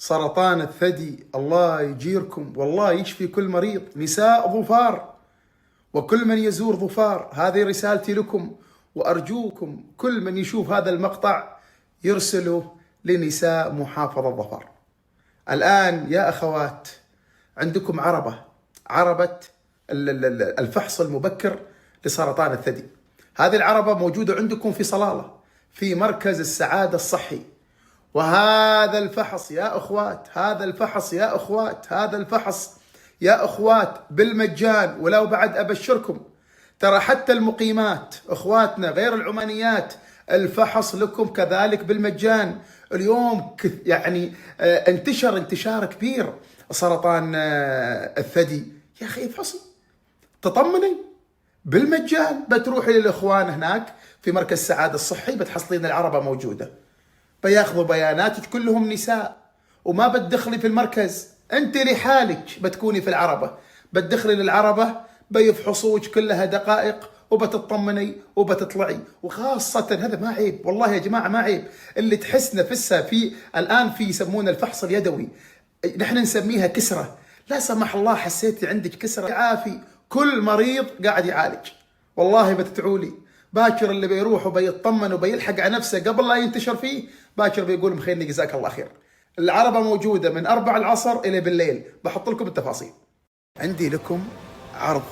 سرطان الثدي الله يجيركم والله يشفي كل مريض. نساء ظفار وكل من يزور ظفار، هذه رسالتي لكم، وأرجوكم كل من يشوف هذا المقطع يرسله لنساء محافظة ظفار. الآن يا أخوات عندكم عربة الفحص المبكر لسرطان الثدي. هذه العربة موجودة عندكم في صلالة في مركز السعادة الصحي. وهذا الفحص يا أخوات، هذا الفحص يا أخوات، هذا الفحص يا أخوات بالمجان. ولو بعد أبشركم ترى حتى المقيمات أخواتنا غير العمانيات الفحص لكم كذلك بالمجان. اليوم يعني انتشار كبير سرطان الثدي. يا أخي افحصي تطمني بالمجان. بتروحي للإخوان هناك في مركز السعادة الصحي بتحصلين العربة موجودة، بياخذوا بياناتك كلهم نساء، وما بتدخلي في المركز، انت لحالك بتكوني في العربة، بتدخلي للعربة بيفحصوك كلها دقائق وبتطمني وبتطلعي. وخاصة هذا ما عيب والله يا جماعة، ما عيب. اللي تحس نفسها في الآن في يسمونه الفحص اليدوي، نحن نسميها كسرة. لا سمح الله حسيتي عندك كسرة، عافي كل مريض قاعد يعالج والله بتتعولي. باكر اللي بيروح وبيطمن وبيلحق على نفسه قبل لا ينتشر فيه، باكر بيقول مخيرني جزاك الله خير. العربة موجودة من 4 العصر إلى بالليل. بحط لكم التفاصيل. عندي لكم عرض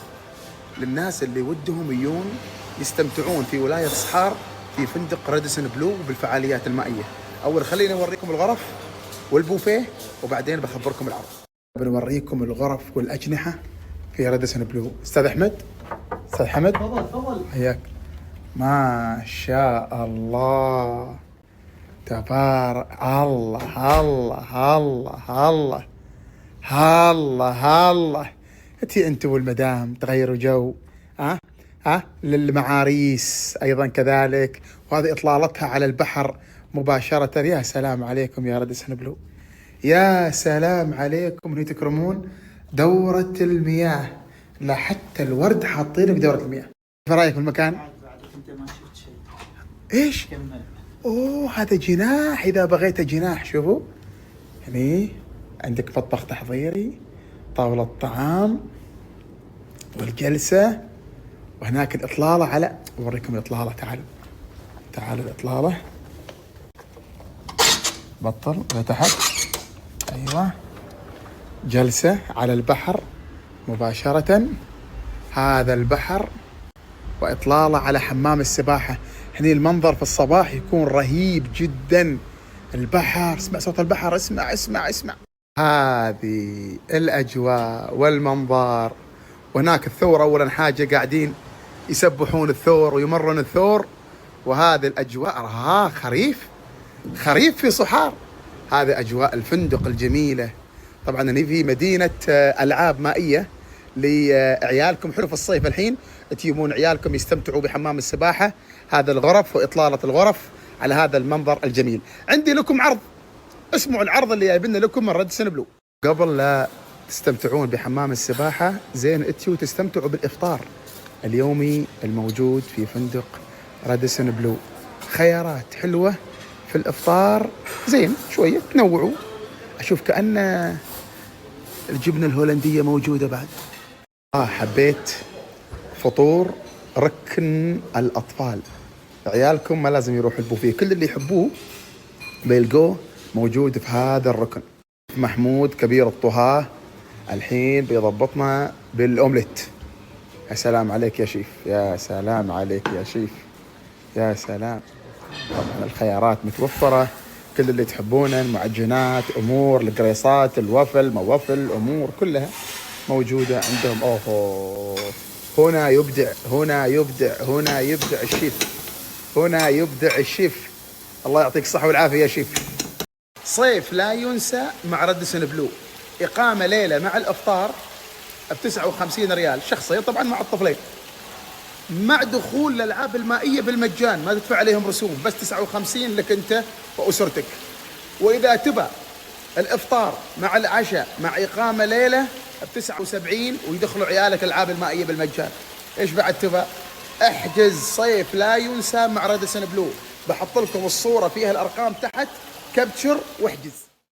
للناس اللي ودهم يجون يستمتعون في ولاية صحار في فندق راديسون بلو بالفعاليات المائية. أول خلينا نوريكم الغرف والبوفيه وبعدين بخبركم العرض. بنوريكم الغرف والأجنحة في راديسون بلو. أستاذ أحمد، أستاذ حمد، تفضل حياك. ما شاء الله تبارك الله، الله الله الله الله الله. انت والمدام تغيروا جو للمعاريس ايضا كذلك، وهذه اطلالتها على البحر مباشرة. يا سلام عليكم يا راديسون بلو، يا سلام عليكم. هنا تكرمون دورة المياه، لا حتى الورد حاطينه بدورة المياه. ايش رايك في المكان؟ انت ما شفت شيء. ايش؟ كمل. اوه هذا جناح، اذا بغيت جناح شوفوا هني عندك مطبخ تحضيري، طاولة طعام والجلسة، وهناك الإطلالة على، أوريكم الإطلالة. تعالوا الإطلالة، بطل لتحت، أيوة، جلسة على البحر مباشرة. هذا البحر وإطلالة على حمام السباحة. هني المنظر في الصباح يكون رهيب جدا. البحر، اسمع صوت البحر، اسمع اسمع اسمع. هذه الأجواء والمنظر. وهناك الثور، أولا حاجة قاعدين يسبحون الثور ويمرون الثور. وهذه الأجواء خريف في صحار. هذه أجواء الفندق الجميلة. طبعا هنا في مدينة ألعاب مائية لعيالكم. حلو في الصيف الحين تجيبون عيالكم يستمتعوا بحمام السباحة. هذا الغرف وإطلالة الغرف على هذا المنظر الجميل. عندي لكم عرض، اسمعوا العرض اللي جايبنا لكم من راديسون بلو. قبل لا تستمتعون بحمام السباحة زين اتيوا تستمتعوا بالإفطار اليومي الموجود في فندق راديسون بلو. خيارات حلوة في الإفطار، زين شوية تنوعوا. أشوف كأن الجبنة الهولندية موجودة بعد. حبيت فطور ركن الأطفال. عيالكم ما لازم يروحوا البوفيه، كل اللي يحبوه بيلقوه موجود في هذا الركن. محمود كبير الطهاة الحين بيضبطنا بالأومليت. يا سلام عليك يا شيف، يا سلام عليك يا شيف، يا سلام. طبعا الخيارات متوفرة، كل اللي تحبونه، المعجنات، أمور القريصات، الوفل، ما وفل، أمور كلها موجودة عندهم. أوه هنا يبدع الشيف. الله يعطيك الصحة والعافية يا شيف. صيف لا ينسى مع راديسون بلو. إقامة ليلة مع الإفطار ب59 ريال شخصيا، طبعا مع الطفلين، مع دخول الألعاب المائية بالمجان، ما تدفع عليهم رسوم، بس 59 لك أنت وأسرتك. وإذا تبى الإفطار مع العشاء مع إقامة ليلة ب79 ويدخلوا عيالك الألعاب المائية بالمجان. إيش بعد تبى؟ احجز صيف لا ينسى مع راديسون بلو. بحط لكم الصورة فيها الأرقام تحت، كابتشر واحجز.